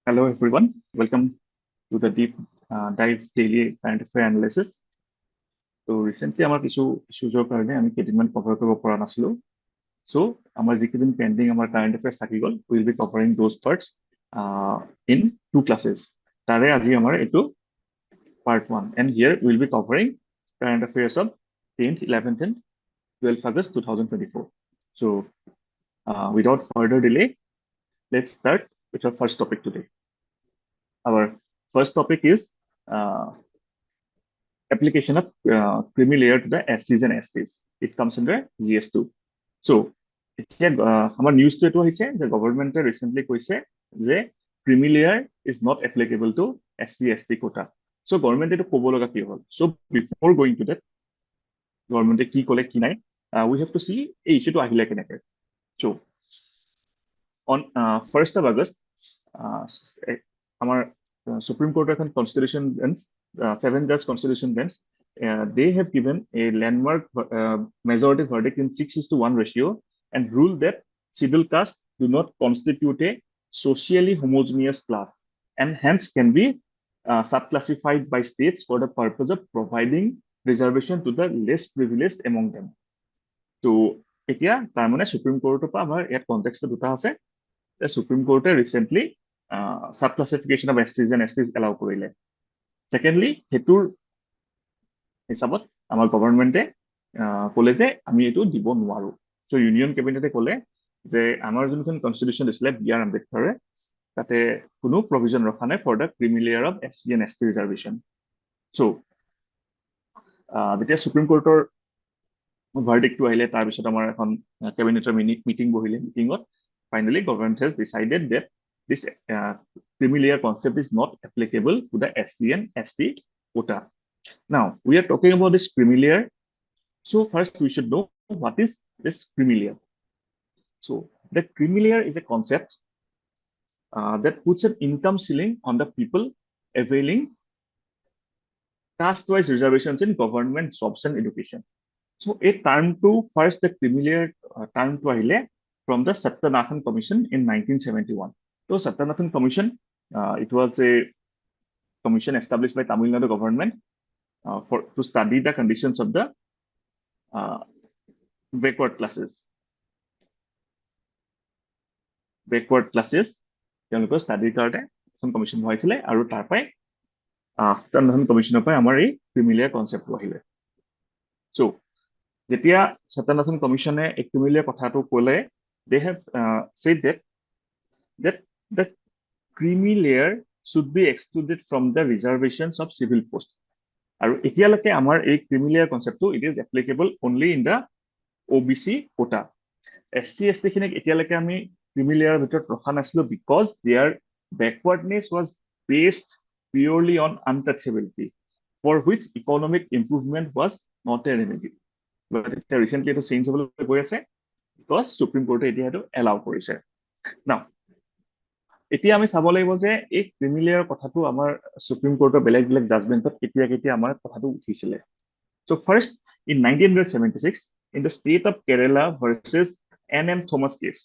Hello everyone, welcome to the deep dive daily current affair analysis. So recently our issues karone ami kedinman cover koribo pora nasilu. So amar jekidin pending amar current affairs thaki gol, we will be covering those parts in two classes. Tare aji amar etu part 1, and here we will be covering current affairs of 10th, 11th and 12th August 2024. So without further delay, let's start with our first topic today. Our first topic is application of creamy layer to the SCs and STs. It comes under GS2. So, our news to the government recently said the creamy layer is not applicable to SC ST quota. So, government is to So, before going to that, government ki collect ki nai, we have to see a issue to ahila kenake. So, on 1st of August, our Supreme Court of Constitution bench, 7-judge Constitution bench, they have given a landmark majority verdict in 6:1 ratio and ruled that scheduled castes do not constitute a socially homogeneous class and hence can be subclassified by states for the purpose of providing reservation to the less privileged among them. So, etia tarmane Supreme Court of our at context duta ase. The Supreme Court recently subclassification of STs and STs allow korile. Secondly, hetur hisabot amar government kole je ami etu dibo nwaru. So Union Cabinet kole je amar jonখন constitution disle B.R. Ambedkar tate kuno provision rakha nai for the creamy layer of SC and ST reservation. So the Supreme Court or verdict to ahile tar bisot amar ekhon cabinet meeting bohile meetingot finally government has decided that this creamy layer concept is not applicable to the SC and ST quota. Now, we are talking about this creamy layer. So first we should know what is this creamy layer. So the creamy layer is a concept that puts an income ceiling on the people availing caste-wise reservations in government jobs and education. So a term to first the creamy layer term to ahile from the Satyanathan Commission in 1971. So Satyanathan Commission, it was a commission established by Tamil Nadu government to study the conditions of the backward classes. Backward classes, study karone commission hoisile aru tar pai Satyanathan Commission pai amar ei creamy layer concept ahile. So jetia Satyanathan Commission e creamy layer kotha to kole, they have said that the creamy layer should be excluded from the reservations of civil post. And etialake amar a creamy layer concept it is applicable only in the OBC quota. SC ST khinek etialake ami creamy layer bhitor rakha nasilo because their backwardness was based purely on untouchability, for which economic improvement was not a remedy. But recently to change because Supreme Court to allow korise. Now, এতিয়া আমি চাব লাগিব যে এই creamy layer কথাটো আমাৰ supreme কোৰ্টৰ বেলেগ জাজমেন্টত কেতিয়া আমাৰ কথাটো উঠিছিলে. So first in 1976 in the state of Kerala versus N.M. Thomas case.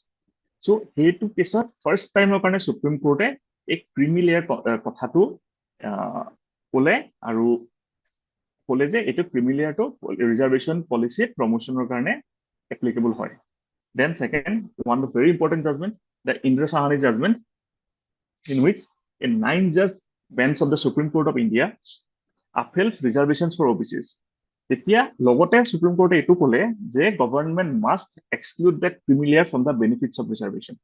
So হেতু কেছত first time কাৰণে সুপ্ৰিম কোৰ্টে এই ক্ৰিমি লেয়াৰ কথাটো কলে আৰু কলে যে এটো ক্ৰিমি লেয়াৰটো ৰিজাৰ্ভেশন পলিসি প্ৰমোশনৰ কাৰণে এপ্লিকেবল হয়. Then second, one of very important judgment, the Indra Sahani judgment, in which a 9-judge bench of the Supreme Court of India upheld reservations for OBCs. Etia logote Supreme Court etu kole je government must exclude that creamy layer from the benefits of reservation.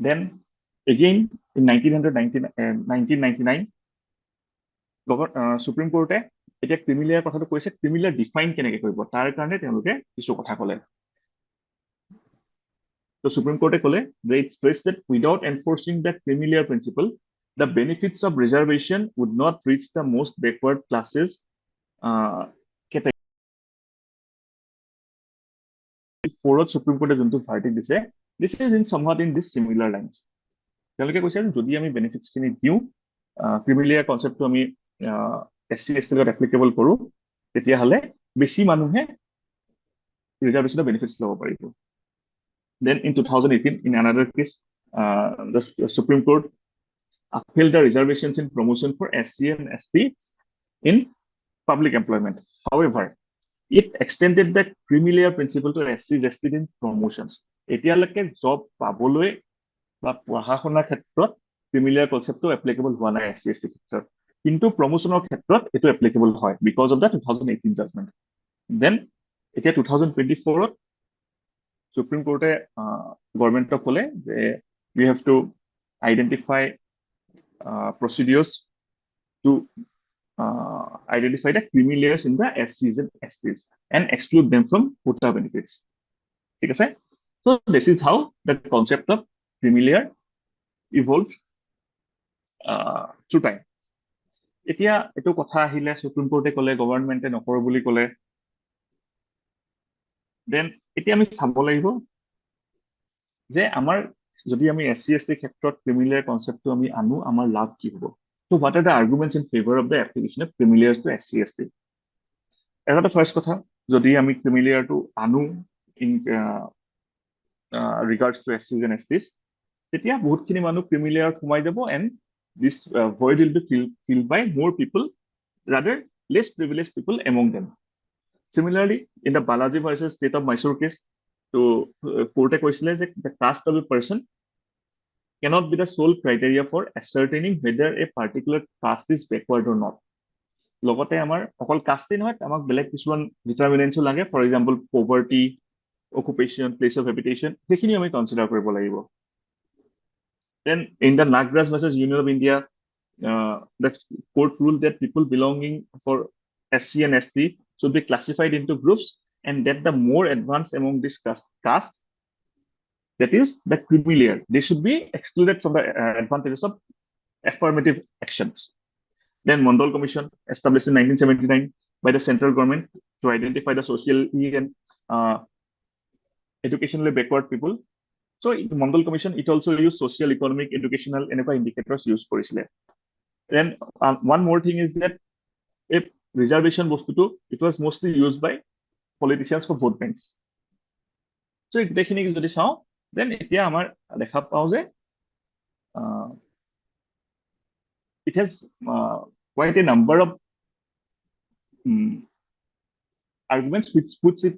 Then again in 1999 Supreme Court etia creamy layer kotha to koise creamy layer define keneke koribo tar karone teloke kichu kotha kole. The Supreme Court they stressed that without enforcing the creamy layer principle, the benefits of reservation would not reach the most backward classes category. Fourth Supreme Court verdict this is in somewhat in this similar lines. Teloke koise jodi ami benefits kini diu creamy layer concept to ami SC ST lot applicable koru tetia hale beshi manuhe reservation benefits lobo paribo. Then in 2018, in another case, the Supreme Court upheld the reservations in promotion for SC and ST in public employment. However, it extended the creamy layer principle to SC ST in promotions. এতিয়ালৈকে job পাবলৈ বা পঢ়া শুনাৰ ক্ষেত্ৰত creamy layer concept applicable হোৱা নাই SC ST ক্ষেত্ৰত, কিন্তু প্ৰমোশনৰ ক্ষেত্ৰত এটো applicable হয় because of the 2018 judgment. Then এতিয়া 2024 Supreme Court government ক'লে যে we have to identify procedures to identify the creamy layers in the SCs and STs and exclude them from quota benefits. ঠিক আছে? So this is how the concept of creamy layer evolved through time. এতিয়া এটো কথা আহিলে supreme কোৰ্টে ক'লে গভৰ্ণমেণ্টে নকৰো বুলি ক'লে, দেন এতিয়া আমি চাব লাগিব যে আমাৰ যদি আমি SC ST ক্ষেত্ৰত creamy layer concept আমি আনো আমাৰ লাভ কি হ'ব। So what are the arguments in favor of the application of creamy layers to SC ST? As the first কথা, যদি আমি creamy layer to anu in regards to SCs and STs, তেতিয়া বহুতখিনি মানুহ creamy layer সোমাই যাব and this void will be filled by more people, rather less privileged people among them. Similarly, in the Balaji versus State of Mysore case, so court কৈছিলে যে the caste of a person cannot be the sole criteria for ascertaining whether a particular caste is backward or not. লগতে আমাৰ অকল কাষ্টে নহয়, আমাক বেলেগ কিছুমান ডিটাৰমিনেন্টও লাগে, for example poverty, occupation, place of habitation, সেইখিনি আমি কনচিডাৰ কৰিব লাগিব। Then in the Nagraj versus Union of India, the court ruled that people belonging for SC and ST should be classified into groups, and that the more advanced among this caste, that is the creamy layer, they should be excluded from the advantages of affirmative actions. Then Mondal Commission, established in 1979 by the central government to identify the socially and educationally backward people. So Mondal Commission, it also used social, economic, educational, and indicators used for it. Then one more thing is that a reservation was to do, it was mostly used by politicians for vote banks. So if they saw, then এতিয়া আমাৰ দেখা পাও যে it has quite a number of arguments which puts it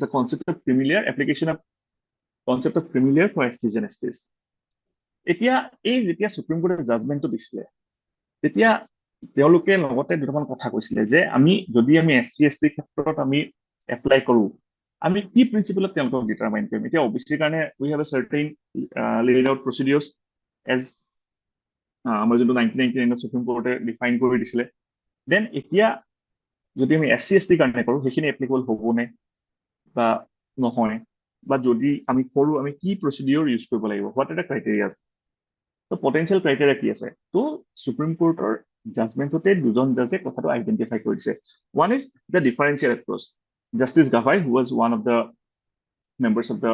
the concept of creamy layer, application of concept of creamy layer for STs and STs. এতিয়া এই যেতিয়া supreme কোৰ্টে জাজমেন্টটো দিছিলে, তেতিয়া তেওঁলোকে লগতে দুটামান কথা কৈছিলে যে আমি যদি আমি SC ST ক্ষেত্ৰত আমি এপ্লাই কৰো, আমি কি প্ৰিন্সিপলত তেওঁলোকক ডিটাৰমাইন কৰিম। এতিয়া OBC কাৰণে we have a certain laid out procedures as আমাৰ যোনটো 1999 সুপ্ৰিম কোৰ্টে ডিফাইন কৰি দিছিলে। দেন এতিয়া যদি আমি SC ST কাৰণে কৰো, সেইখিনি এপ্লিকেবল হ'ব নে বা নহয়, বা যদি আমি কৰো আমি কি প্ৰচিডিউৰ ইউজ কৰিব লাগিব, হোৱাট আৰ দ্য ক্ৰাইটেৰিয়া। তো পটেনশিয়েল ক্ৰাইটেৰিয়া কি আছে, তো সুপ্ৰিম কোৰ্টৰ জাজমেন্টতে দুজন জাজে কথাটো আইডেন্টিফাই কৰিছে। One is the differential approach. Justice Gawai, who was one of the members of the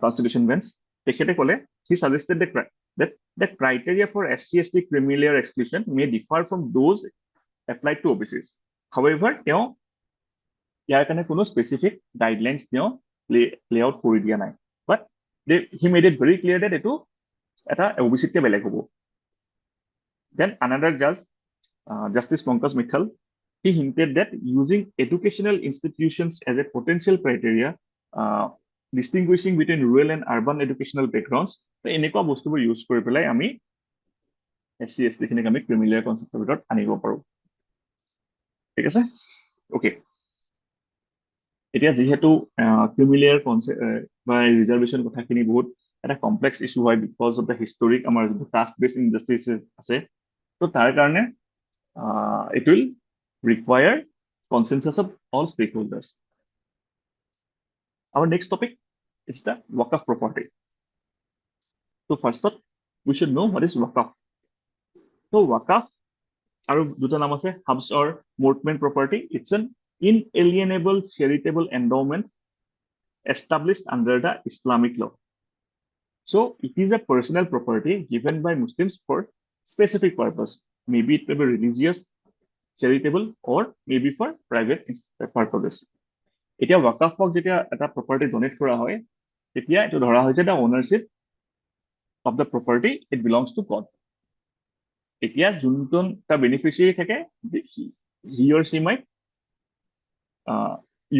Constitution bench, he suggested that the criteria for SC ST creamy layer exclusion may differ from those applied to OBCs. However, ইয়াৰ কাৰণে কোনো specific guidelines lay out কৰি দিয়া নাই, but he made it very clear that এটো এটা OBC কে বেলেগ হ'ব। Then another judge, Justice Pankaj Mittal, he hinted that using educational institutions as a potential criteria, distinguishing between rural and urban educational backgrounds, so এনেকুৱা বস্তুবোৰ use কৰি পেলাই আমি SC ST খিনিক আমি creamy layer কনচেপ্টৰ ভিতৰত আনিব পাৰো। ঠিক আছে, ওকে। এতিয়া যেহেতু creamy layer কনচেপ্ট বা ৰিজাৰ্ভেশ্যন কথাখিনি বহুত এটা কমপ্লেক্স ইস্যু হয় বিকজ অফ দ্য হিষ্টৰিক আমাৰ যোনটো কাষ্ট বেছড ইনজাষ্টিচ আছে, তো তাৰ কাৰণে it will require consensus of all stakeholders. Our next topic is the WAQF property. So first up, we should know what is WAQF. So WAQF, aru duta naam ase, hubs or moortment property. It's an inalienable charitable endowment established under the Islamic law. So it is a personal property given by Muslims for specific purpose. Maybe it may be religious, charitable, or maybe for private purposes. এতিয়া WAQFক যেতিয়া এটা property donate কৰা হয়, তেতিয়া এটো ধৰা হৈছে the ownership of the property, it belongs to God. এতিয়া যোনজন এটা বেনিফিচিয়াৰী থাকে he or she might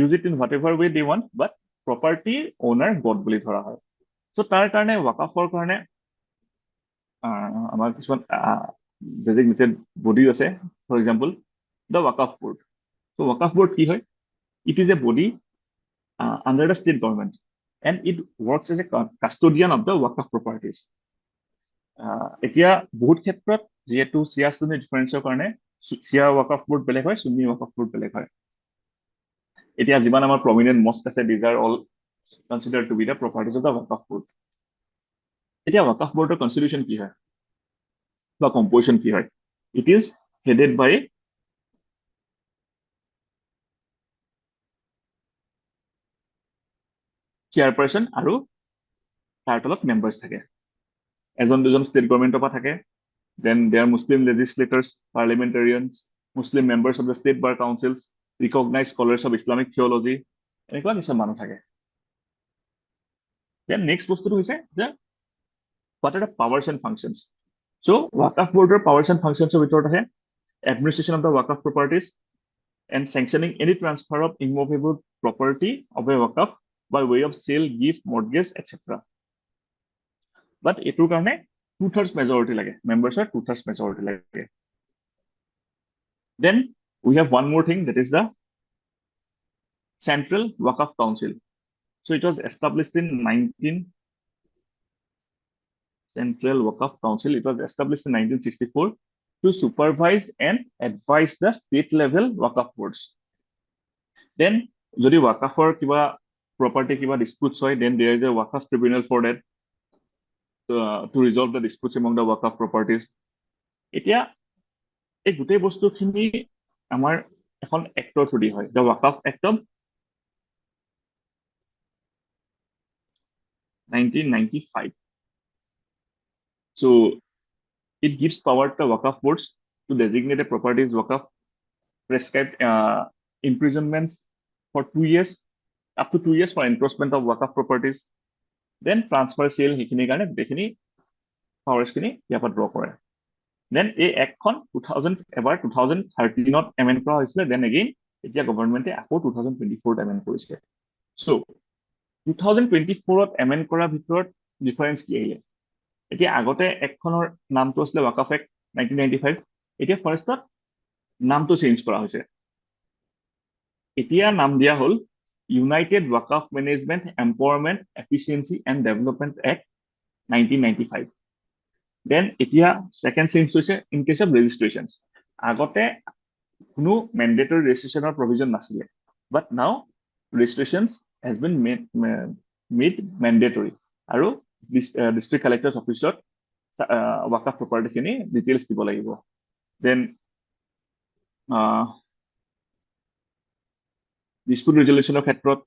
use it in whatever way they want, but property owner God বুলি ধৰা হয়। So তাৰ কাৰণে ৱাকাফৰ কাৰণে আমাৰ কিছুমান designated body আছে, for example the WAQF board। So WAQF board কি হয়? It is a body under the state government and it works as a custodian of the WAQF properties। এতিয়া বহুত ক্ষেত্ৰত যেহেতু চিয়া সুন্নি ডিফাৰেন্সৰ কাৰণে চিয়া WAQF board বেলেগ হয়, সুন্নি WAQF board বেলেগ হয়। এতিয়া যিমান আমাৰ prominent mosque আছে, these are all considered to be the properties of the WAQF board। এতিয়া WAQF boardৰ constitution কি হয় বা composition কি হয়? It is headed by chairperson আৰু তাৰ তলত members থাকে। এজন দুজন ষ্টেট গভৰ্ণমেণ্টৰ পৰা থাকে, then there are Muslim legislators, parliamentarians, Muslim members of the state bar councils, recognized scholars of Islamic theology, এনেকুৱা কিছুমান মানুহ থাকে। Then next বস্তুটো হৈছে যে what are the powers and functions? So WAQF boardৰ powers and functionsৰ ভিতৰত আছে administration of the WAQF properties and sanctioning any transfer of immovable property of a WAQF by way of sale, gift, mortgage, etc. But এইটোৰ কাৰণে 2/3 majority লাগে, members are 2/3 majority লাগে। Then we have one more thing, that is the Central WAQF Council। So it was established in Central WAQF Council, it was established in 1964 to supervise and advise the state level WAQF boards। Then যদি WAQFৰ কিবা property কিবা disputes হয়, then there is a WAQF tribunal for that to resolve the disputes among the WAQF properties। এতিয়া এই গোটেই বস্তুখিনি আমাৰ এখন এক্টৰ থ্ৰুদি হয়, the WAQF Act of 1995। So it gives power to WAQF boards to designate a properties WAQF, prescribed imprisonments for 2 years, up to 2 years for enforcement of WAQF properties, then transfer sale সেইখিনিৰ কাৰণে গোটেইখিনি powers খিনি ইয়াৰ পৰা draw কৰে। Then এই এক্টখন 2013ত amend কৰা হৈছিলে, then again এতিয়া গভৰ্ণমেণ্টে আকৌ 2024ত amend কৰিছে। So 2024ত amend কৰাৰ ভিতৰত ডিফাৰেন্স কি আহিলে? এতিয়া আগতে এক্টখনৰ নামটো আছিলে WAQF Act 1995, এতিয়া ফাৰ্ষ্টত নামটো চেঞ্জ কৰা হৈছে। এতিয়া নাম দিয়া হ'ল United WAQF Management, Empowerment, Efficiency and Development Act 1995। Then এতিয়া second change হৈছে in case of registrations। আগতে কোনো mandatory registration provision নাছিলে, but now registrations has been made mandatory আৰু district collector's officeত WAQF property খিনি details দিব লাগিব। Then dispute resolutionৰ ক্ষেত্ৰত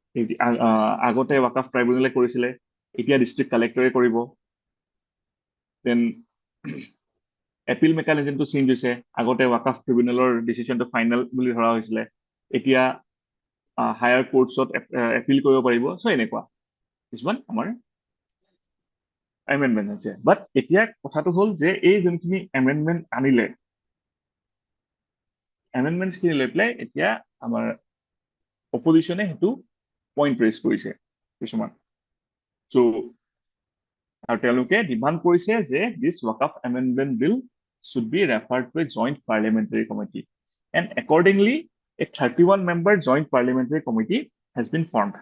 আগতে WAQF ট্ৰাইব্যুনেলে কৰিছিলে, এতিয়া ডিস্ট্ৰিক্ট কালেক্টৰে কৰিব। Then appeal mechanism to change হৈছে, আগতে WAQF ট্ৰিবিউনেলৰ ডিসিশনটো ফাইনাল বুলি ধৰা হৈছিলে, এতিয়া হায়াৰ কোৰ্টছত এপিল কৰিব পাৰিব। সো এনেকুৱা কিছুমান আমাৰ এমেন্ডমেন্ট আছে। বাট এতিয়া কথাটো হ'ল যে এই যোনখিনি এমেন্ডমেন্ট আনিলে, এমেন্ডমেন্টছ খিনি লৈ পেলাই এতিয়া আমাৰ অপজিশনে হেতু পইণ্ট ৰেজ কৰিছে কিছুমান। সো আৰু তেওঁলোকে ডিমান্ড কৰিছে যে this WAQF amendment bill should be referred to a joint parliamentary committee, and accordingly a 31-member joint parliamentary committee has been formed।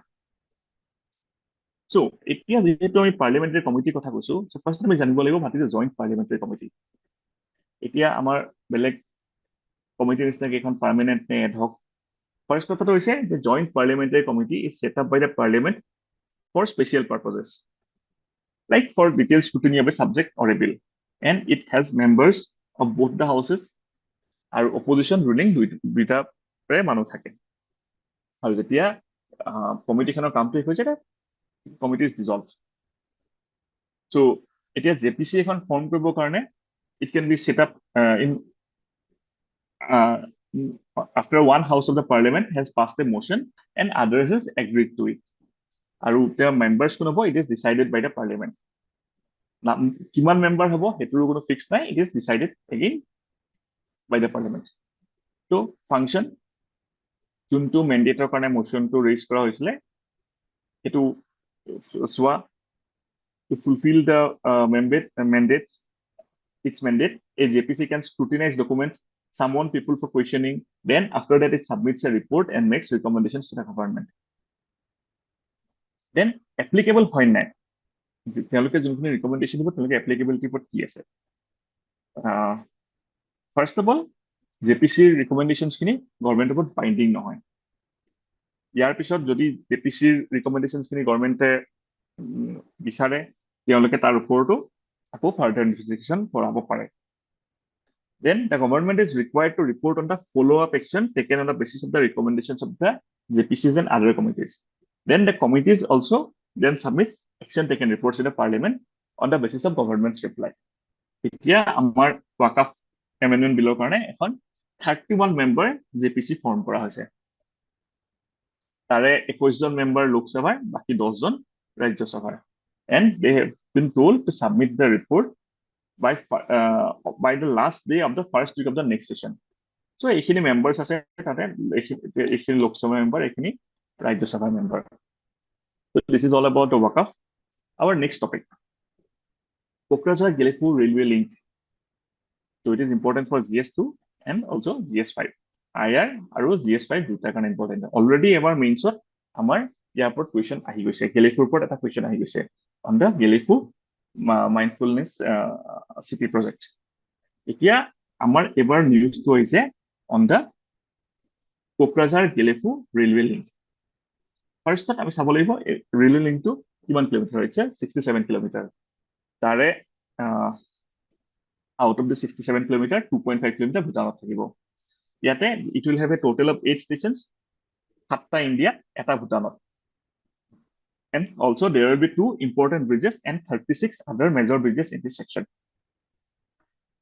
So এতিয়া যেহেতু আমি parliamentary committee কথা কৈছো, so first আমি জানিব লাগিব what is a joint parliamentary committee। এতিয়া আমাৰ বেলেগ কমিটি নিচিনা কেইখন পাৰ্মানেন্ট নে এড হক। ফাৰ্ষ্ট কথাটো হৈছে যে joint parliamentary committee is set up by the parliament for special purposes, like for detailed scrutiny of a subject or a bill, and it has members of both the houses আৰু opposition ruling দুইটা প্ৰায় মানুহ থাকে। আৰু যেতিয়া কমিটিখনৰ কামটো শেষ হৈ যায়, কমিটি ইজ ডিজলভ। সো এতিয়া জেপিসি এখন ফৰ্ম কৰিবৰ কাৰণে it can be set up in after one house of the parliament has passed a motion and others has agreed to it, আৰু their members কোন হ'ব, it is decided by the parliament। কিমান member হ'ব হেতুৰ কোনো fix নাই it is decided again by the parliament তো function যোনটো মেন্ডেটৰ কাৰণে মোশনটো ৰেজ কৰা হৈছিলে হেতু সোৱা to fulfill the mandates its mandate a JPC can scrutinize documents summon people for questioning then after that it submits a report and makes recommendations to the government then applicable হয় নাই তেওঁলোকে যোনখিনি recommendation দিব তেওঁলোকে এপ্লিকেবিলিটি ওপৰত কি আছে first of all জেপিচিৰ ৰিকমেণ্ডেশ্যনছখিনি গভৰ্ণমেণ্টৰ ওপৰত বাইণ্ডিং নহয় ইয়াৰ পিছত যদি জেপিচিৰ ৰিকমেণ্ডেশ্যনছখিনি গভৰ্ণমেণ্টে বিচাৰে তেওঁলোকে তাৰ ওপৰতো আকৌ ফাৰ্ডাৰ ইনভেষ্টিগেশ্যন কৰাব পাৰে then the government is required to report on the follow-up action taken on the basis of the recommendations of the JPCs and other committees then the committees also then submits action taken reports in the parliament on the basis of government's reply এতিয়া আমাৰ WAQF amendment bill কাৰণে এখন 31 member JPC form কৰা হৈছে তাৰে 21 জন member লোকসভাৰ বাকি 10 জন ৰাজ্যসভাৰ and they have been told to submit the report by the last day of the first week of the next session so এইখিনি members আছে তাতে এইখিনি লোকসভা member এইখিনি Rajya Sabha member so this is all about the WAQF our next topic Kokrajhar-Gelephu Railway link so it is important for GS2 and also GS5 IR আৰু GS5 দুটা কাৰণে important already এবাৰ মেইনছত আমাৰ ইয়াৰ ওপৰত question আহি গৈছে গেলেফুৰ ওপৰত এটা question আহি গৈছে on the Gelephu mindfulness city project এতিয়া আমাৰ এবাৰ নিউজটো হৈছে on the Kokrajhar-Gelephu railway link ফাৰ্ষ্টত আমি চাব লাগিব railway link টো কিমান কিলোমিটাৰ হৈছে 67 কিলোমিটাৰ তাৰে out of the 67 kilometer 2.5 kilometer ভুটানত থাকিব ইয়াতে it will have a total of 8 stations 7টা India এটা ভুটানত and also there will be 2 important bridges and 36 other major bridges in this section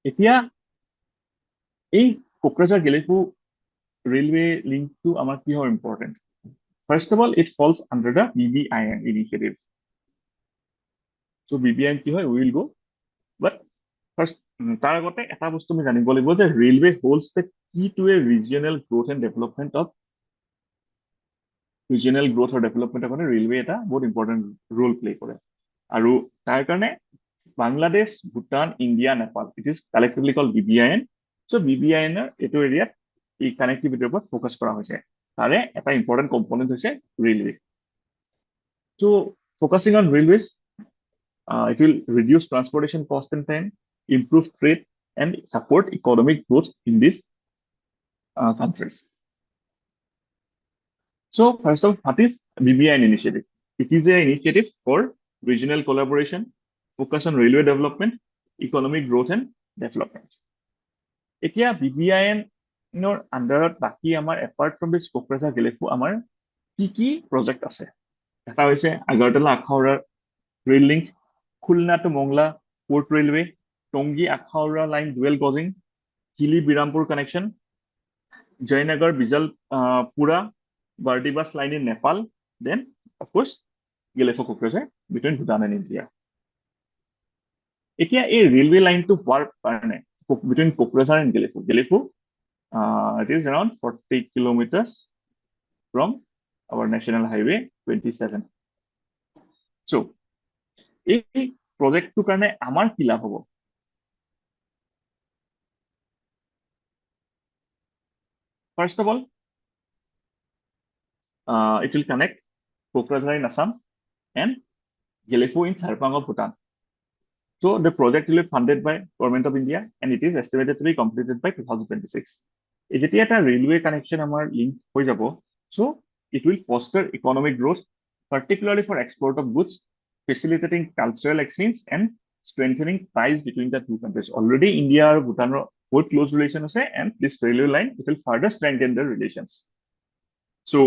এতিয়া এই Kokrajhar-Gelephu railway link to আমাৰ কি হয় important first of all it falls under the BBIN initiative so BBIN কি হয় we will go but first তাৰ আগতে এটা বস্তু আমি জানিব লাগিব যে railway holds the key to a regional growth and development of regional growth or development of railway এটা বহুত important role play কৰে আৰু তাৰ কাৰণে Bangladesh Bhutan India Nepal it is collectively called BBIN so BBIN এটো এৰিয়াত এই কানেক্টিভিটিৰ ওপৰত ফোকাস কৰা হৈছে তাৰে এটা important component হৈছে railway so focusing on railways it will reduce transportation cost and time improve trade and support economic growth in these countries so first of all what is BBIN initiative it is an initiative for regional collaboration focus on railway development economic growth and development এতিয়া BBIN নৰ আন্ডাৰত বাকি আমাৰ apart from this Kokrajhar-Gelephu আমাৰ কি project আছে এটা হৈছে Agartala Akhaura rail link Khulna to Mongla port railway Tongi Akhaura line dual gauging Hili Birampur connection Jainagar Bijal Pura Bardibas line in Nepal then of course Gelephu Kokrajhar between Bhutan and India এতিয়া এই railway line to হোৱাৰ কাৰণে between Kokrajhar and Gelephu it is around 40 kilometers from our national highway 27 so এই project to কাৰণে আমাৰ কি লাভ হ'ব first of all it will connect Kokrajhar in Assam and Gelephu in Sarpang of Bhutan so the project will be funded by Government of India and it is estimated to be completed by 2026 যেতিয়া এটা railway connection আমাৰ link হৈ যাব so it will foster economic growth particularly for export of goods facilitating cultural exchange and strengthening ties between the two countries already India and Bhutan both close relation আছে and this railway line it will further strengthen their relations so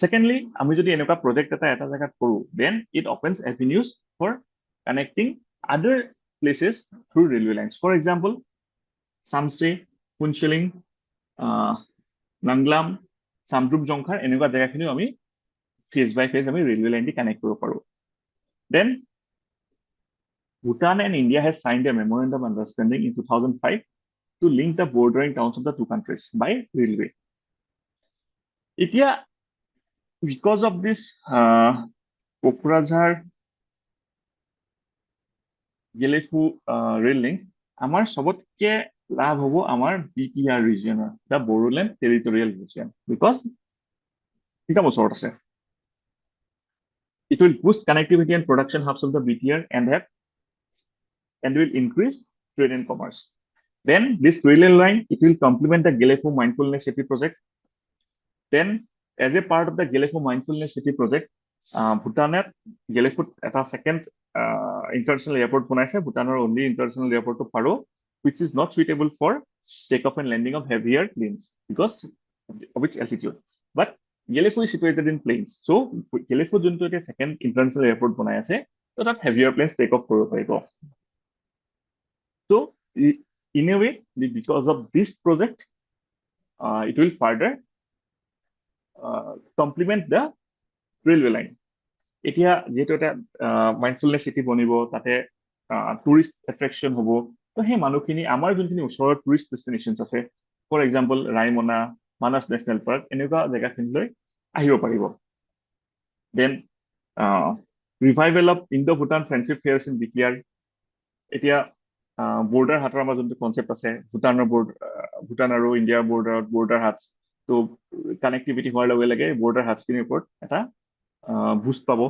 secondly আমি যদি এনেকুৱা project এটা জায়গাত কৰো then it opens avenues for connecting other places through railway lines for example Samse Puncheling Nanglam Samdrup Jongkhar এনেকুৱা জায়গাখিনি আমি phase by phase আমি railway line দি connect কৰিব পাৰো then Bhutan and India has signed a memorandum of understanding in 2005 to link the bordering towns of the two countries by railway. Itia, because of this Kokrajhar-Gelephu rail link, our sobotke লাভ হ'ব আমাৰ BTR region, the Bodoland Territorial Region, because এটা ওচৰত আছে. It will boost connectivity and production hubs of the BTR and will increase trade and commerce. Then this railway line, it will complement the Gelephu Mindfulness City project. Then as a part of the Gelephu Mindfulness City project, Bhutan's Gelephu at a second international airport bonaise, Bhutan only international airport to Paro, which is not suitable for takeoff and landing of heavier planes because of its altitude. But Gelephu is situated in plains. So Gelephu junto a second international airport bonaise, so that heavier planes take off koro paribo. So in a way, because of this project, it will further complement the railway line. এতিয়া যেহেতু এটা mindfulness সিটি বনিব, তাতে tourist attraction হ'ব, তো সেই মানুহখিনি আমাৰ যোনখিনি ওচৰৰ টুৰিষ্ট ডেষ্টিনেশ্যনছ আছে, for example Raimona, Manas National Park, এনেকুৱা জেগাখিনিলৈ আহিব পাৰিব. Then revival of Indo Bhutan friendship fairs in BTR. এতিয়া বৰ্ডাৰ হাটৰ আমাৰ যোনটো কনচেপ্ট আছে, ভুটান আৰু ইণ্ডিয়াৰ বৰ্ডাৰ হাটছ, তো কানেক্টিভিটি হোৱাৰ লগে লগে বৰ্ডাৰ হাটছখিনিৰ ওপৰত এটা boost pabo.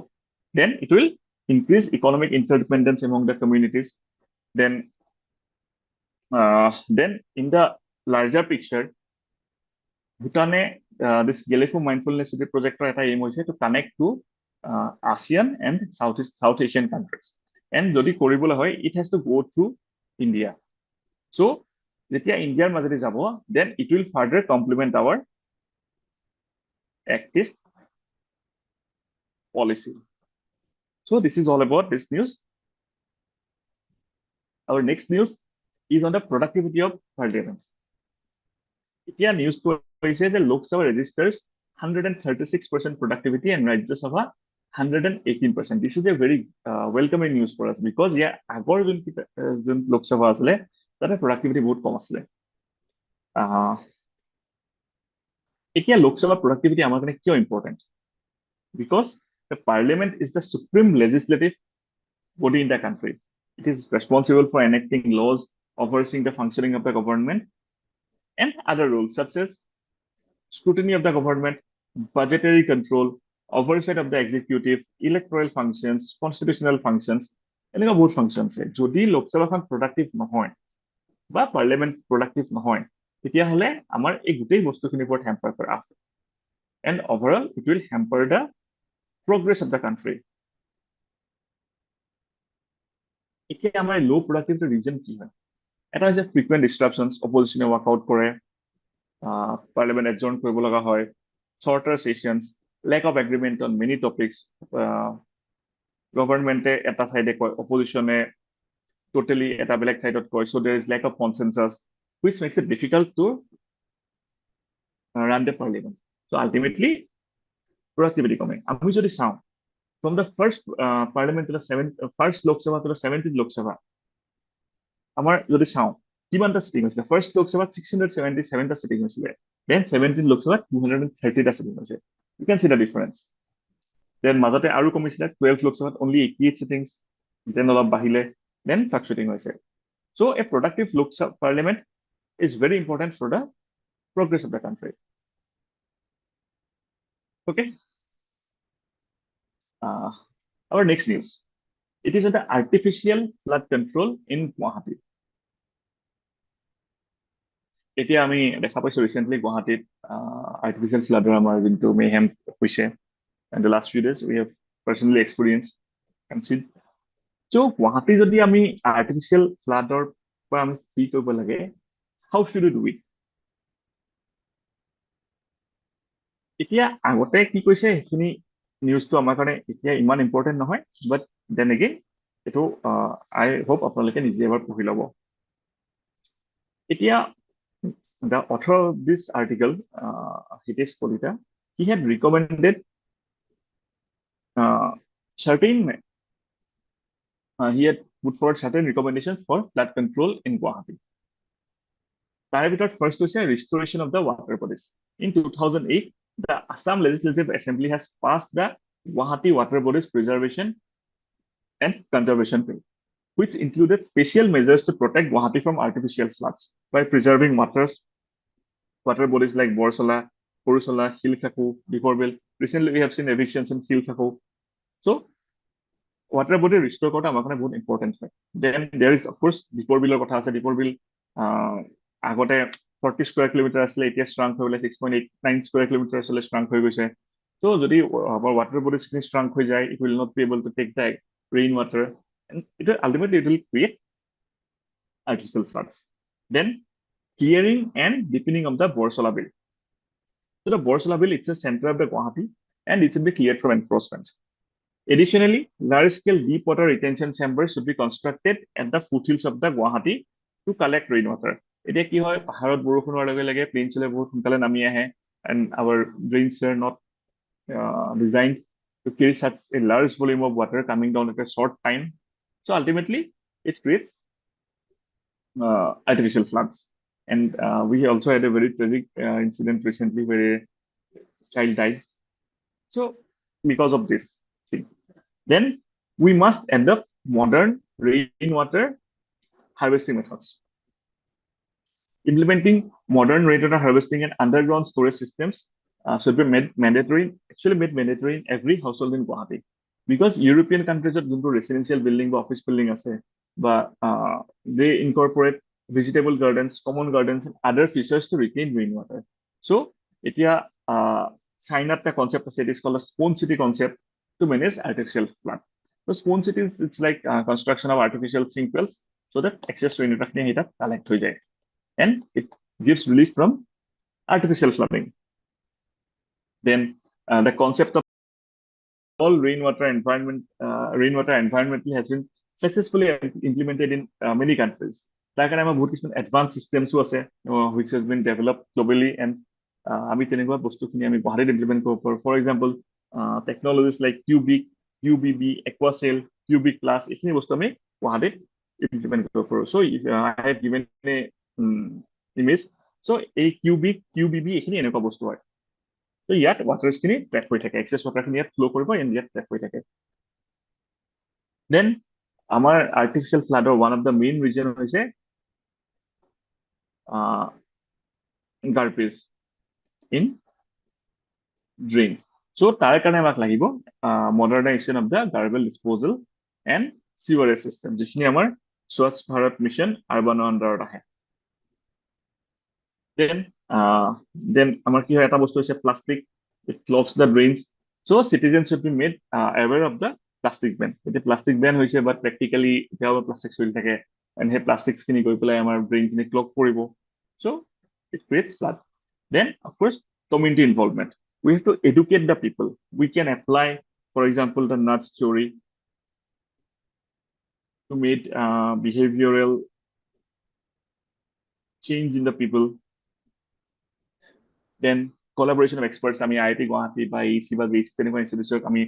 Then it will increase economic interdependence among the communities. Then in the larger picture, Bhutan this Gelephu Mindfulness City project aim to connect to ASEAN and South Asian countries. And jodi koribole hoy, it has to go through India. So jetia India majori jabo, then it will further complement our active policy. So this is all about this news. Our next news is on the productivity of parliament. Itia news says that Lok Sabha registers 136% productivity and Rajya Sabha 118%. This is a very welcoming news for us because agor jun Lok Sabha asle tata productivity bahut kom asle. Itia Lok Sabha productivity amar kane kyo important? Because the parliament is the supreme legislative body in the country. It is responsible for enacting laws, overseeing the functioning of the government, and other roles such as scrutiny of the government, budgetary control, oversight of the executive, electoral functions, constitutional functions, and both functions. Jodi Lok Sabha productive nohoy, ba parliament productive nohoy, tetia hole amar ei gotei bostukhini por hamper kora. And overall, it will hamper the progress of the country. Itia amar low productivity reason ki hoy? Eta is frequent disruptions, opposition walkout kore, parliament adjourn koribo laga hoy, shorter sessions, lack of agreement on many topics, government eta side koy, opposition totally eta beleg side koy, so there is lack of consensus, which makes it difficult to run the parliament. So ultimately, productivity coming. Ami jodi saw from the first parliament to the first Lok Sabha to the 17th Lok Sabha, amar jodi saw kimanta sitting hoise. First Lok Sabha 677 ta sitting hoise, then 17th Lok Sabha 230 ta sitting hoise. You can see the difference. Then majote aru komisile 12th Lok Sabha only 88 sittings, then olop bahile, then fluctuating hoise. So a productive Lok Sabha parliament is very important for the progress of the country. Okay. Our next news. It is on the artificial flood control in Guwahati. Etia ami dekha paiso recently Guwahati artificial flood amar into mayhem hoise, and the last few days we have personally experienced and seen. So Guwahati jodi ami artificial flood or pa ami free koribo lage, how should we do it? Etia agote ki koise ekhini news to amar kane etia iman important nohoy, but then again eto I hope apnaloke nije ebar pohi lobo. Etia the author of this article, Hitesh Kolita, he had recommended certain put forward certain recommendations for flood control in Guwahati. First to say restoration of the water bodies. In 2008, the Assam Legislative Assembly has passed the Guwahati Water Bodies Preservation and Conservation Bill, which included special measures to protect Guwahati from artificial floods by preserving water bodies like Borsola, Korusola, 𝐲𝐝𝐴, Deepor Bill. Recently, we have seen evictions in 𝐲𝐝𝐴. So, water body restore kota amar kane bahut important hai. Then there is of course Deepor Bill kotha ase. Deepor Bill agote 40 square kilometer asle etia shrunk hoile 6.89 square kilometer asle shrunk hoi goise. So jodi our water bodies kini shrunk hoi jay, it will not be able to take the rain water, and ultimately it will create artificial floods. Then clearing and deepening of the Borsola Bill. So the Borsola Bill, it's a center of the Guwahati, and it should be cleared from encroachment. Additionally, large-scale deep water retention chambers should be constructed at the foothills of the Guwahati to collect rainwater. Etia ki hoy paharat borokhon hor lage lage plains le bahut sonkale nami ahe, and our drains are not designed to carry such a large volume of water coming down at a short time. So ultimately, it creates artificial floods. And we also had a very tragic incident recently where a child died. So because of this thing, then we must adopt modern rainwater harvesting methods. Implementing modern rainwater harvesting and underground storage systems should be made mandatory in every household in Guwahati. Because European countries are doing residential building or office building ase, but they incorporate vegetable gardens, common gardens, and other features to retain rainwater. So, etia China the concept it is called a Spoon City concept to manage artificial flood. So Spoon cities, it's like construction of artificial sink wells so that excess rainwater can collect hoi jay, and it gives relief from artificial flooding. Then the concept of all rainwater environmentally has been successfully implemented in many countries. Like I'm a advanced systems which has been developed globally, and আমি তেনেকুৱা বস্তুখিনি আমি গুৱাহাটীত implement কৰিব পাৰোঁ. For example, technologies like QBB, AquaCell, QB Plus, এইখিনি বস্তু আমি গুৱাহাটীত ইমপ্লিমেন্ট কৰিব পাৰোঁ. So I have given a image. So এই QBB এইখিনি এনেকুৱা বস্তু হয়. So ইয়াত waters খিনি ট্ৰেপ হৈ থাকে, excess water খিনি ইয়াত flow কৰিব, and ইয়াত ট্ৰেপ হৈ থাকে. Then আমাৰ artificial flood one of the main reason হৈছে garbage in drains. So tar karone amak lagibo modernization of the garbage disposal and sewerage system, jekhini amar Swachh Bharat mission urban under ahe. Then amar ki hoy eta bostu hoise plastic, it clogs the drains. So citizens should be made aware of the plastic ban. The plastic ban hoise, but practically there are plastic soil thake, and he plastics kini goi pelai amar drain kini clog koribo. So it creates flood. Then of course community involvement. We have to educate the people. We can apply, for example, the nudge theory to make behavioral change in the people. Then collaboration of experts. I mean, IIT Guwahati by 𝐓𝐶 তেনেকুৱা institution আমি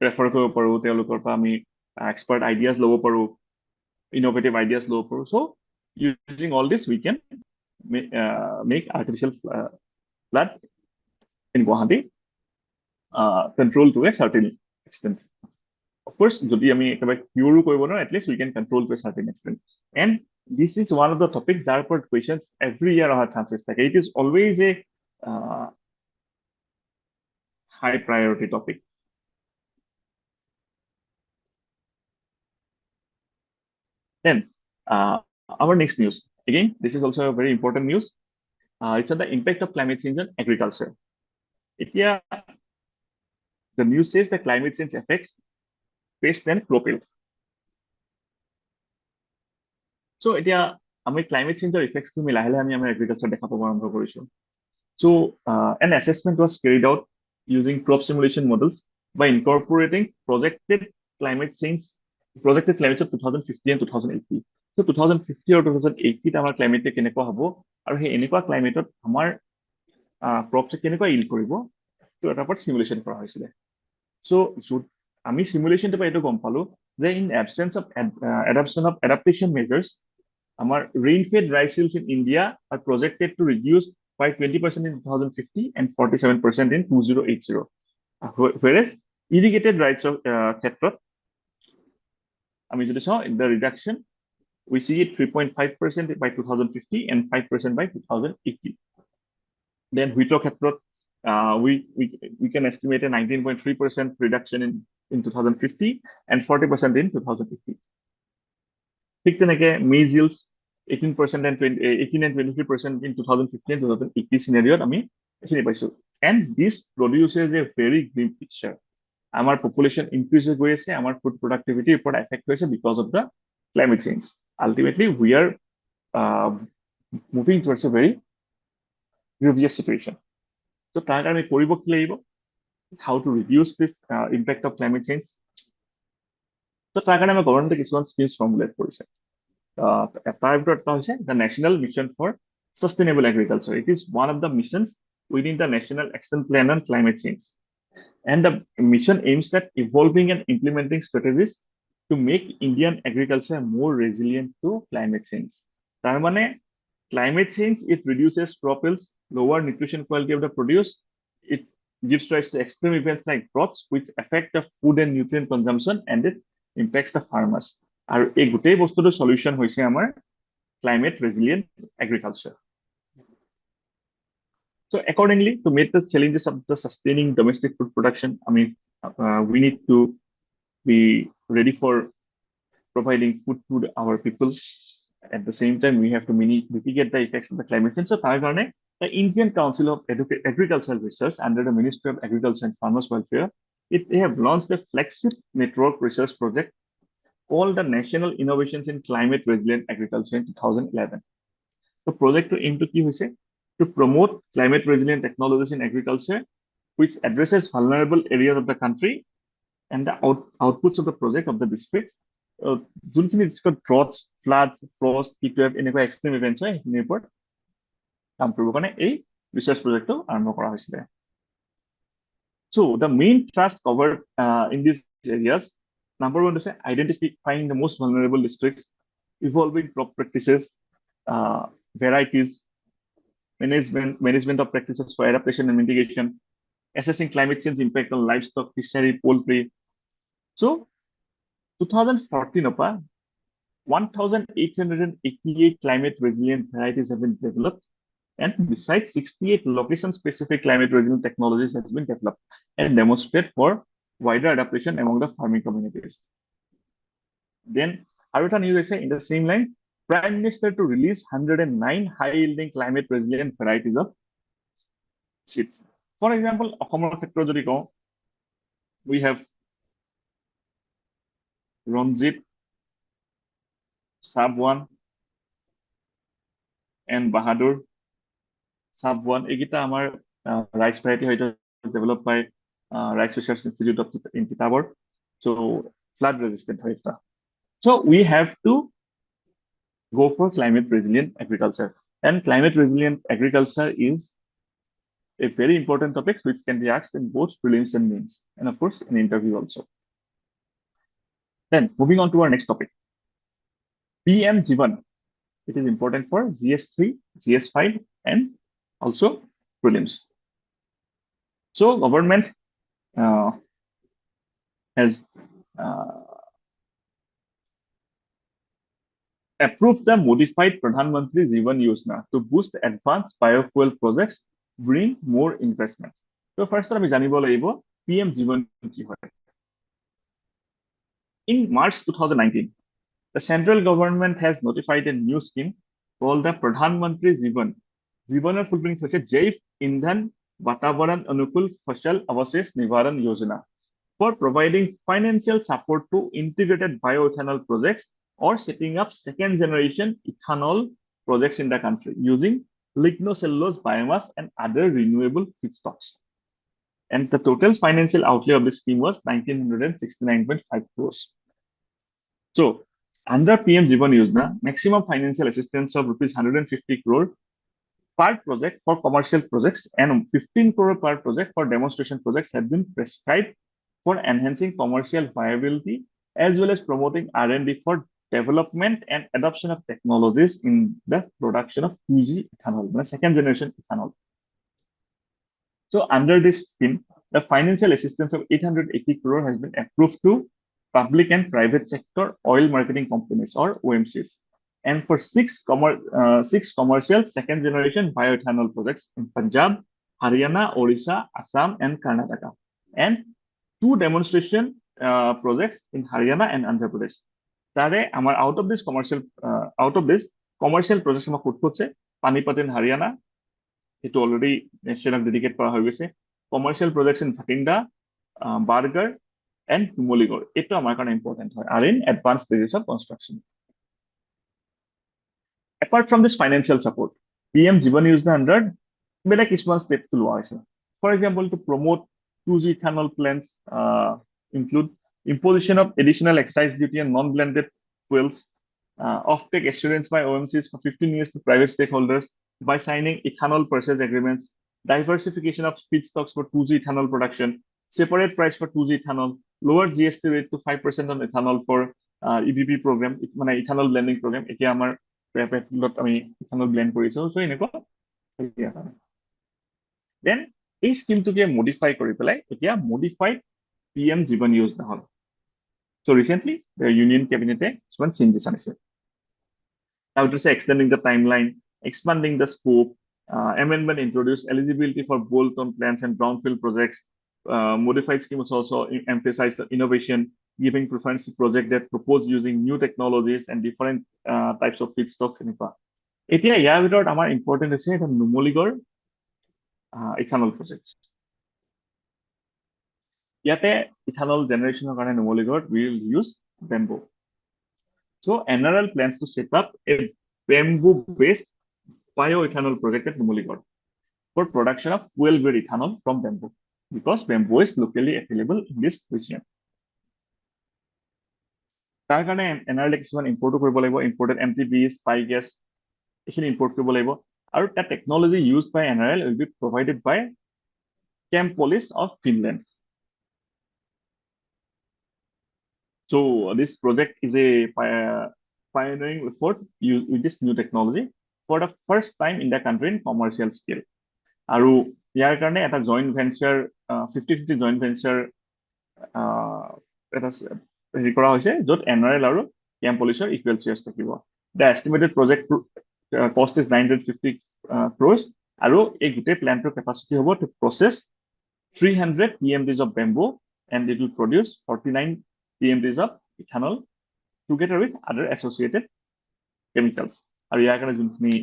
refer কৰিব পাৰোঁ, তেওঁলোকৰ পৰা আমি expert ideas ল'ব পাৰোঁ, innovative ideas ল'ব পাৰোঁ. So using all this, we can make artificial flood in Guwahati control to a certain extent. Of course, jodi ami ekabare cure koribo na, at least we can control to a certain extent. And this is one of the topics that are questions every year our chances thake. It is always a high priority topic. Then our next news, again, this is also a very important news. It's on the impact of climate change on agriculture. The news says that climate change affects pest and crop yields. So আমি climate change effects to লাহে লাহে আমি agriculture দেখা পাব আৰম্ভ কৰিছো. So an assessment was carried out using crop simulation models by incorporating projected climate change of 2050 and 2080. So 2050 or 2080 আমাৰ climate কেনেকুৱা হ'ব, আৰু সেই এনেকুৱা climate আমাৰ crops কেনেকুৱা yield কৰিব, তো এটা part simulation কৰা হৈছিলে. So আমি simulation টো পাই এটো গম পালো যে in absence of adaptation measures, our rain-fed rice fields in India are projected to reduce by 20% in 2050 and 47% in 2080. Whereas irrigated rice ক্ষেত্ৰত আমি যদি চাওঁ the reduction we see it 3.5% by 2050 and 5% by 2080. Then wheator ক্ষেত্ৰত we can estimate a 19.3% reduction in 2050 and 40% in 2080. ঠিক তেনেকে maize yields 18% and 18 and 23% in 2050 and 2080 scenario আমি এখিনি পাইছো, and this produces a very grim picture. Our population increases গৈ আছে, our food productivity report affect হৈছে because of the climate change. Ultimately we are moving towards a very grievous situation. So তাৰ কাৰণে কৰিব কি লাগিব, how to reduce this impact of climate change. So তাৰ কাৰণে আমাৰ গভৰ্ণমেণ্টে কিছুমান স্কিমছ ফৰ্মুলেট কৰিছে। তাৰ ভিতৰত এটা হৈছে the National Mission for Sustainable Agriculture. It is one of the missions within the National Action Plan on Climate Change. And the mission aims at evolving and implementing strategies to make Indian agriculture more resilient to climate change. তাৰ মানে climate change, it reduces crop yields, lower nutrition quality of the produce, it gives rise to extreme events like droughts which affect the food and nutrient consumption, and it impacts the farmers. আৰু এই গোটেই বস্তুটো solution হৈছে আমাৰ climate resilient agriculture. So accordingly, to meet the challenges of the sustaining domestic food production, I mean, we need to be ready for providing food to our people. At the same time, we have to mitigate the effects of the climate change. So the Indian Council of Agricultural Research under the Ministry of Agriculture and Farmers Welfare, they have launched a flagship network research project called the National Innovations in Climate Resilient Agriculture in 2011. The project aim to promote climate resilient technologies in agriculture, which addresses vulnerable areas of the country, and the outputs of the project of the districts. যোনখিনি droughts, floods, frost, heatwave, এনেকুৱা extreme events হয় সেইখিনিৰ ওপৰত কাম কৰিবৰ কাৰণে এই research প্ৰজেক্টটো আৰম্ভ কৰা হৈছিলে। So the main thrust covered in these areas, number one is identifying the most vulnerable districts, evolving crop practices, varieties, management of practices for adaptation and mitigation, assessing climate change impact on livestock, fishery, poultry. So 2014 1,888 climate resilient varieties have been developed, and besides 68 location-specific climate resilient technologies has been developed and demonstrated for wider adaptation among the farming communities. Then, Arutha news in the same line, Prime Minister to release 109 high-yielding climate resilient varieties of seeds. For example, we have Ranjit, Sab1, and Bahadur. Sab1, egita amar rice variety developed by Rice Research Institute in Tittabor. So flood resistant. So we have to go for climate resilient agriculture, and climate resilient agriculture is a very important topic which can be asked in both prelims and mains, and of course an interview also. Then moving on to our next topic, PM-JIVAN. It is important for GS3, GS5, and also prelims. So government has approved the modified Pradhan Mantri Jivan Yojana to boost advanced biofuel projects, bring more investment. So first আমি জানিব লাগিব PM-JIVAN কি হয়। In March 2019, the central government has notified a new scheme called the Pradhan Mantri Jivan. Jivaner full meaning is Jaiv Indhan Vatavaran Anukul Fashal Avases Nivaran Yojana, for providing financial support to integrated bioethanol projects or setting up second generation ethanol projects in the country using lignocellulose biomass and other renewable feedstocks. And the total financial outlay of this scheme was 1,969.5 crores. So under PM-JIVAN Yojana, maximum financial assistance of rupees 150 crore per project for commercial projects and 15 crore per project for demonstration projects have been prescribed for enhancing commercial viability as well as promoting R&D for development and adoption of technologies in the production of 2G ethanol, second generation ethanol. So under this scheme, the financial assistance of 880 crore has been approved to public and private sector oil marketing companies or OMCs, and for six commercial second generation bioethanol projects in Punjab, Haryana, Orissa, Assam, and Karnataka, and 2 demonstration projects in Haryana and Andhra Pradesh. Tare amar out of this commercial projects amar kut khotse Panipat in Haryana, it already national dedicate kora hoy goise. Commercial projects in Bhatinda, Bargarh, and Numaligarh, eto amar karone important hoy, are in advanced stages of construction. Apart from this financial support, PM Jivan Yojana under বেলেগ কিছুমান step to লোৱা হৈছে. For example, to promote 2G ethanol plants include imposition of additional excise duty on non-blended fuels, offtake assurance by OMCs for 15 years to private stakeholders by signing ethanol purchase agreements, diversification of feedstocks for 2G ethanol production, separate price for 2G ethanol, lower GST rate to 5% on ethanol for EBP program, মানে ethanol blending program. এতিয়া আমাৰ আমি ethanol blend কৰিছো, so এনেকুৱা then এই স্কিমটোকে modify কৰি পেলাই এতিয়া modified PM Jivan Yojana hall. So recently the union cabinet some changes আনিছে. Now it is extending the timeline, expanding the scope, amendment introduced eligibility for bolt-on plants and brownfield projects. Modified scheme was also emphasized innovation, giving preference to projects that propose using new technologies and different types of feedstocks. এতিয়া ইয়াৰ ভিতৰত আমাৰ important আছে এটা Numaligarh ethanol project. ইয়াতে ethanol generation কাৰণে Numaligarh will use bamboo. So NRL plans to set up a bamboo-based bioethanol project at Numaligarh for production of fuel-grade ethanol from bamboo, because bamboo is locally available in this region. তাৰ কাৰণে NRL কিছুমান import কৰিব লাগিব, imported MTBs, biogas, এইখিনি import কৰিব লাগিব, আৰু that technology used by NRL will be provided by Campolis of Finland. So this project is a pioneering effort with this new technology for the first time in the country in commercial scale. আৰু ইয়াৰ কাৰণে এটা joint venture 50-50 joint venture এটা হেৰি কৰা হৈছে য'ত NRL আৰু Campolisৰ equal shares থাকিব. The estimated project cost is 950 crores, আৰু এই গোটেই প্লান্টৰ capacity হ'ব to process 300 TMDs of bamboo, and it will produce 49 TMDs of ethanol together with other associated chemicals. আৰু ইয়াৰ কাৰণে যোনখিনি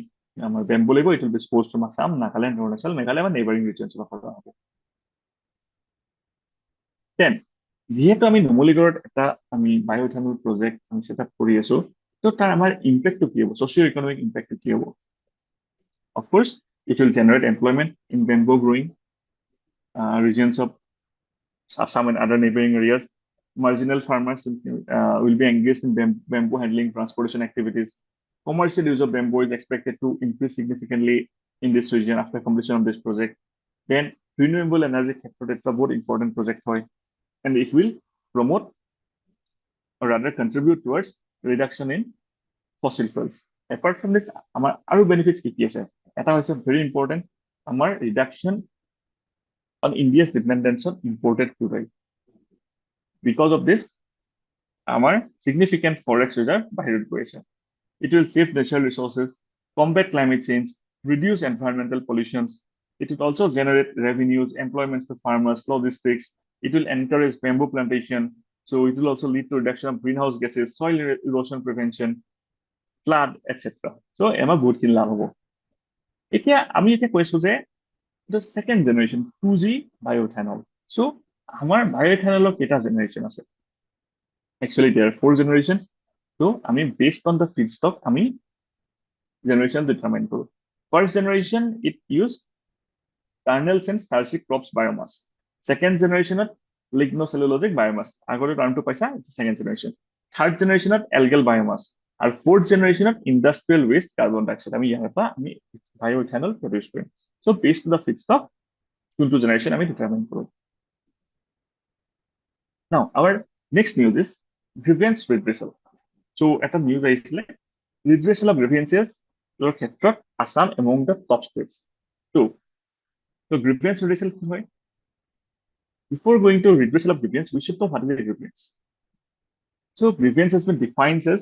আমাৰ bamboo লাগিব, it will be exposed from Assam, Nagaland, Arunachal, Meghalaya, and neighboring regions of কৰা হ'ব. Then যেহেতু আমি Numaligarh এটা আমি bioethanol project আমি সেটআপ কৰি আছো, তো তাৰ আমাৰ ইম্প্যাক্টটো কি হ'ব, সোশিও ইকোনমিক ইম্প্যাক্টটো কি হ'ব? Of course, it will generate employment in bamboo growing regions of Assam and other neighboring areas. Marginal farmers will be engaged in bamboo handling, transportation activities. Commercial use of bamboo is expected to increase significantly in this region after completion of this project. Then renewable energy sector is a very important project, and it will promote or rather contribute towards reduction in fossil fuels. Apart from this, our other benefits কি আছে? এটা হৈছে very important, our reduction on India's dependence on imported crude oil. Because of this, our significant forex reserve বাহিৰত গৈছে. It will save natural resources, combat climate change, reduce environmental pollutions. It will also generate revenues, employments to farmers, logistics. It will encourage bamboo plantation. So it will also lead to reduction of greenhouse gases, soil erosion prevention, flood, etc. So আমাৰ বহুতখিনি লাভ হ'ব. এতিয়া আমি কৈছো যে the second generation 2G bioethanol. So আমাৰ bioethanol কেইটা generation আছে? Actually there are 4 generations. So based on the feedstock generation determine কৰো. First generation it used kernels and starchy crops biomass. Second generation lignocellulosic biomass. আগতে টার্মটো পাইছা, second generation. Third generation algal biomass. And fourth generation industrial waste carbon dioxide. Bioethanol produce কৰিম. So based on the feedstock, 2 generation determine কৰো. Now our next news is Grievance redressal. So এটা news আহিছিলে redressal of grievances ৰ ক্ষেত্ৰত Assam among the top states. So grievance redressal কি হয়? Before going to redressal of grievance, we should know what is a grievance. So grievance has been defined as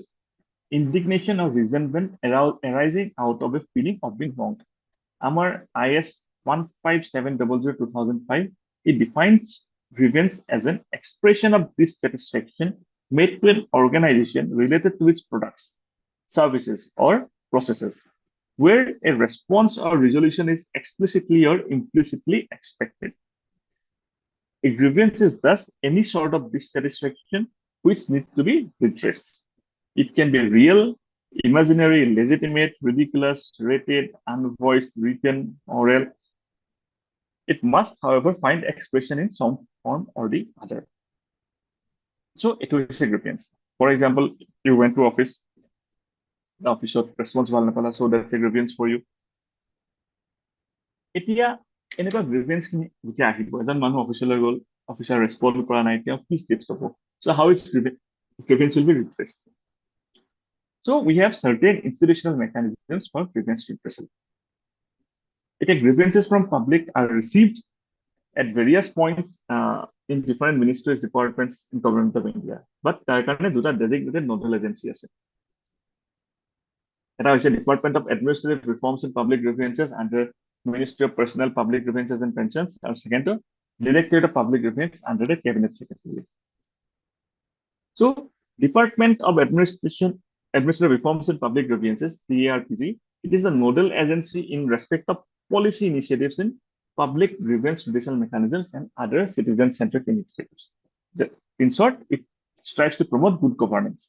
indignation or resentment arising out of a feeling of being wronged. Our IS 15700/2005, it defines grievance as an expression of dissatisfaction made to an organization related to its products, services, or processes, where a response or resolution is explicitly or implicitly expected. A grievance is thus any sort of dissatisfaction which needs to be redressed. It can be real, imaginary, legitimate, ridiculous, rated, unvoiced, written, oral. It must, however, find expression in some form or the other. So it is a grievance. For example, you went to office, the office of response ভাল নাপালা, so that's a grievance for you. এতিয়া এনেকুৱা grievance খিনি যেতিয়া আহিব, এজন মানুহ অফিচলৈ গ'ল, অফিচাৰ ৰেছপন্ড কৰা নাই, তেওঁ কি ষ্টেপছ হ'ব? So how is grievance will be redressed? So we have certain institutional mechanisms for grievance redressal. Grievances from public are received at various points in different ministries, departments in government of India. But তাৰ কাৰণে দুটা designated nodal agency আছে. এটা হৈছে Department of Administrative Reforms and Public Grievances under Ministry of Personnel, Public Grievances and Pensions, and second to Directorate of Public Grievances under the Cabinet Secretary. So Department of Administrative Reforms and Public Grievances, DARPG, it is a nodal agency in respect of policy initiatives in public grievance redressal mechanisms and other citizen-centric initiatives. In short, it strives to promote good governance.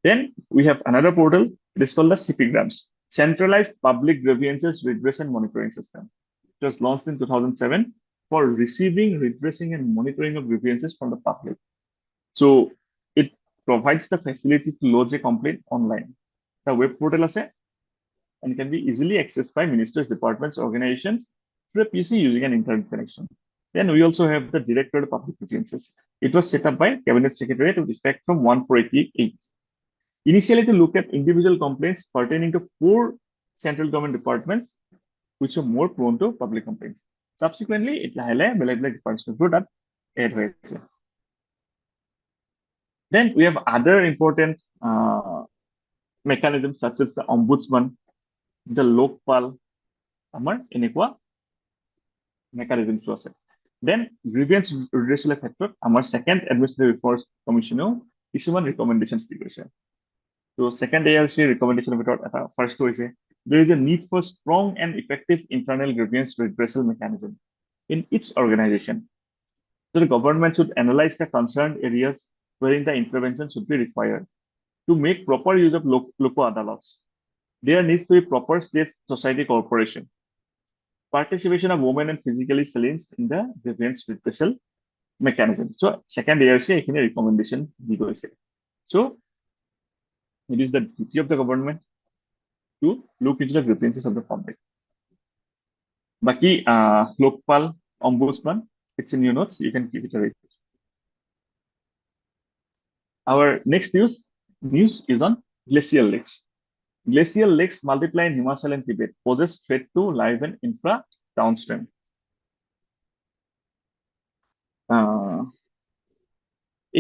Then we have another portal. It is called the CPGRAMS, Centralized Public Grievances Redress and Monitoring System. It was launched in 2007 for receiving, redressing, and monitoring of grievances from the public. So it provides the facility to lodge a complaint online. The web portal is and can be easily accessed by ministers, departments, organizations through a PC using an internet connection. Then we also have the Directorate of Public Grievances. It was set up by Cabinet Secretariat with effect from 1/4/88. Initially to look at individual complaints pertaining to 4 central government departments, which are more prone to public complaints. Subsequently, it departments that add হয়েছে. Then we have other important mechanisms such as the Ombudsman, the Lokpal, আমাৰ এনেকুৱা mechanisms আছে. Then grievance redressal ক্ষেত্ৰত আমাৰ second Administrative Reforms Commission কিছুমান recommendations দি গৈছে. So second ARC recommendation of it, first is there is a need for strong and effective internal grievance redressal mechanism in its organization. So the government should analyze the concerned areas wherein the intervention should be required to make proper use of local adalats. There needs to be proper state society cooperation, participation of women and physically challenged in the grievance redressal mechanism. So second ARC recommendation di গৈছে. So it is the duty of the government to look into the grievances of the public. Baki Lokpal, Ombudsman, it's in your notes. You can keep it away. Our next news is on glacial lakes. Glacial lakes multiply in Himachal and Tibet, poses threat to life and infra downstream.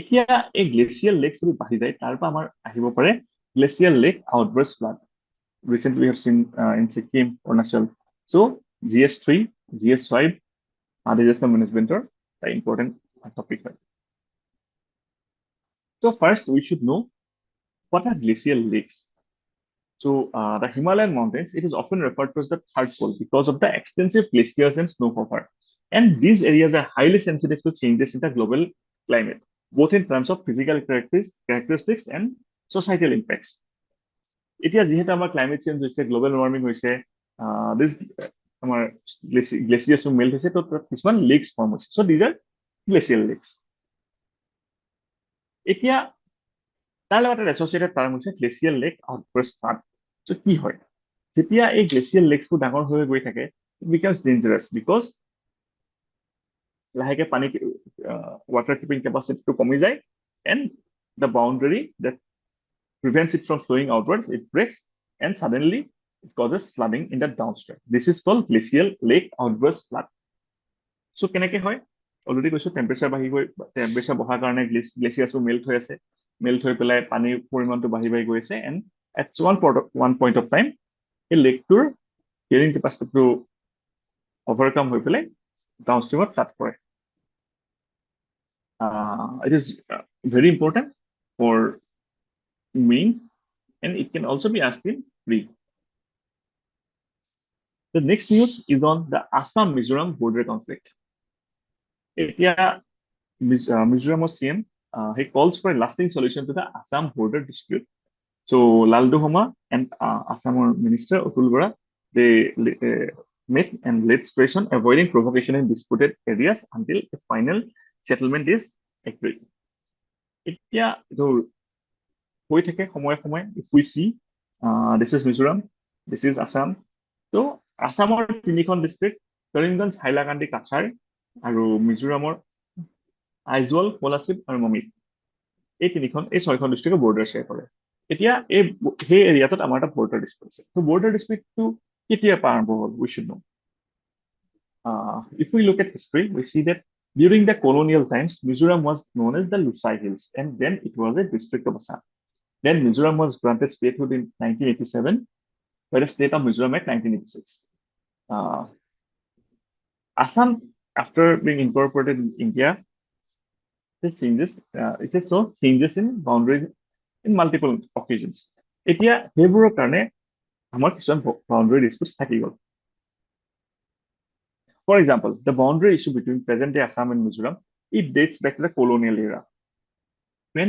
এতিয়া এই glacial lakes যদি বাঢ়ি যায় তাৰ পৰা আমাৰ আহিব পাৰে Glacial Lake Outburst flood. Recently we have seen in Sikkim, Arunachal. So GS3, GS5, disaster management are the important topic. So first we should know what are glacial lakes. So the Himalayan mountains, it is often referred to as the third pole because of the extensive glaciers and snow cover. And these areas are highly sensitive to changes in the global climate, both in terms of physical characteristics and societal impacts. এতিয়া যেহেতু আমাৰ climate change হৈছে, global warming হৈছে, this আমাৰ glaciers melt হৈছে, তো কিছুমান lakes form হৈছে. So these are glacial lakes. এতিয়া তাৰ লগত এটা associated term হৈছে glacial lake outburst flood. So কি হয়? যেতিয়া এই glacial lakes বোৰ ডাঙৰ হৈ গৈ থাকে, it becomes dangerous because লাহেকে পানী water keeping capacity টো কমি যায় and the boundary that prevents it from flowing outwards, it breaks, and suddenly it causes flooding in the downstream. This is called glacial lake outburst flood. So কেনেকে হয় already কৈছো temperature বাঢ়ি গৈ temperature বঢ়াৰ কাৰণে গ্লেচিয়াৰ্ছবোৰ মেল্ট হৈ পেলাই পানীৰ পৰিমাণটো বাঢ়ি গৈ আছে, and at one point of time এই লেকটোৰ কেৰিং কেপাচিটিটো overcome হৈ পেলাই ডাউনষ্ট্ৰীমত ফ্লাড কৰে. It is very important for mains, and it can also be asked in pre. The next news is on the Assam-Mizoram border conflict. Mizoram's CM he calls for a lasting solution to the Assam border dispute. So Lalduhoma and Assam Minister Atul Bora, they met and led situation avoiding provocation in disputed areas until a final settlement is agreed. If we see this is Mizoram, this is Assam. So Assamor tinikhon district Karimganj, Hailakandi, Kachar, আৰু মিজোৰামৰ আইজল, কোলাশিব আৰু মমিত, এই তিনিখন এই ছয়খন ডিষ্ট্ৰিক্টৰ border share কৰে. এতিয়া সেই এৰিয়াটোত আমাৰ এটা বৰ্ডাৰ ডিস্পিউট আছে. তো বৰ্ডাৰ ডিস্পিউটটো কেতিয়া আৰম্ভ হ'ল? We should know. If we look at history, we see that during the colonial times, Mizoram was known as the Lusai Hills, and then it was a district of Assam. Then Mizoram was granted statehood in 1987 by the state of Mizoram at 1986. Assam, after being incorporated in India, it has shown changes in boundaries in multiple occasions. এতিয়া সেইবোৰৰ কাৰণে আমাৰ কিছুমান boundary disputes থাকি গ'ল. For example, the boundary issue between present-day Assam and Mizoram, it dates back to the colonial era, when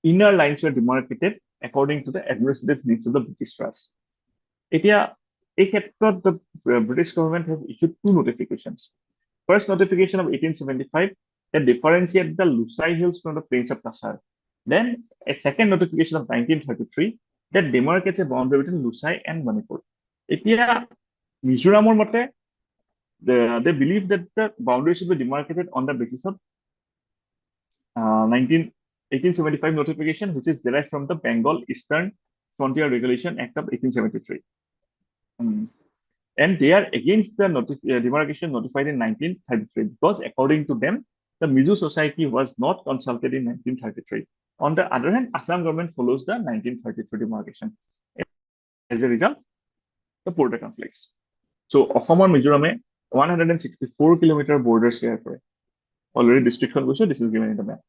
inner lines were demarcated according to the administrative needs of the British Raj. এতিয়া এই ক্ষেত্ৰত the British government has issued two notifications. First notification of 1875 that differentiated the Lusai Hills from the plains of Kachar. Then a second notification of 1933 that demarcates a boundary between Lusai and Manipur. এতিয়া Mizoramor মতে they believe that the boundary should be demarcated on the basis of 1875 notification, which is derived from the Bengal Eastern Frontier Regulation Act of 1873. And they are against the demarcation notified in 1933 because according to them, the Mizo society was not consulted in 1933. On the other hand, Assam government follows the 1933 demarcation. As a result, the border conflicts. So, Assam and Mizoram 164 kilometer border share for already district conversion. This is given in the map.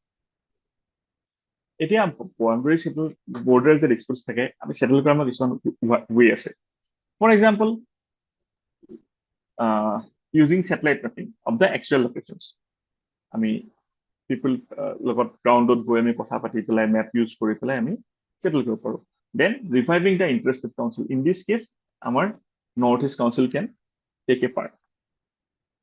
এতিয়া boundary settle border the disputes থাকে আমি settle কৰাৰ কিছুমান way আছে. For example, using satellite mapping of the actual locations. I mean, people look at grounded go and map use for it, settle. Then reviving the interested council. In this case, our Northeast Council can take a part.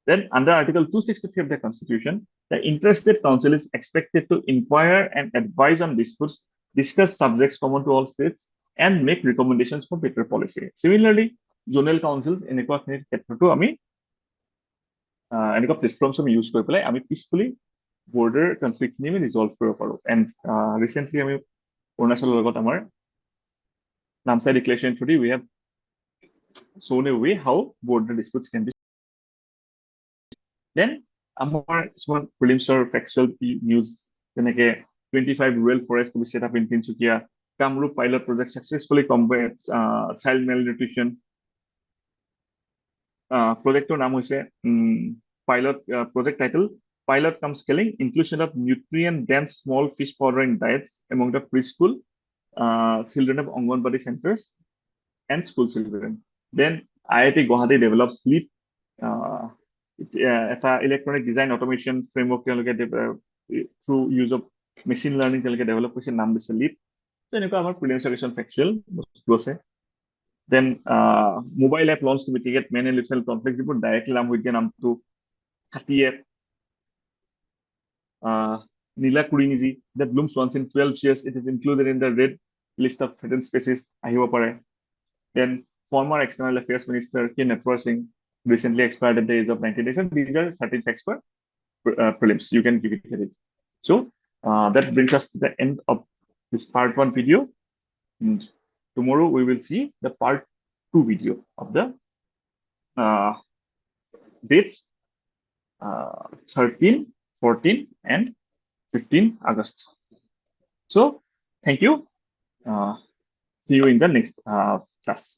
Then under Article 263 of the Constitution, the interested council is expected to inquire and advise on disputes, discuss subjects common to all states, and make recommendations for better policy. Similarly, zonal councils এনেকুৱা ক্ষেত্ৰতো আমি এনেকুৱা platforms আমি use কৰি পেলাই আমি পিছফুলি border conflict খিনি আমি resolve কৰিব পাৰো. And recently আমি অৰুণাচলৰ লগত আমাৰ Namsai Declaration today we have shown a way how border disputes can be. Then our prelims factual news, 25 rural forests to be set up in Tinsukia. Kamrup pilot project successfully combats child malnutrition. Project name hoise pilot project title pilot comes scaling inclusion of nutrient dense small fish powder in diets among the preschool children of Anganwadi centers and school children. Then IIT Guwahati develops LEAP electronic design automation framework through use of machine learning develop koise naam dise LEAP. So eneka amar prelims factual bostu ase. Then mobile app launched to mitigate man and elephant conflicts jipur directly naam hoite naam to hati app Nila Kuriniji that blooms once in 12 years. It is included in the red list of threatened species. Ahibo pare. Then former external affairs minister K. Netwar Singh recently expired at the age of 98. These are certain facts for prelims. You can give it credit. So that brings us to the end of this part 1 video, and tomorrow we will see the part 2 video of the dates 13, 14, and 15 August. So thank you. See you in the next class.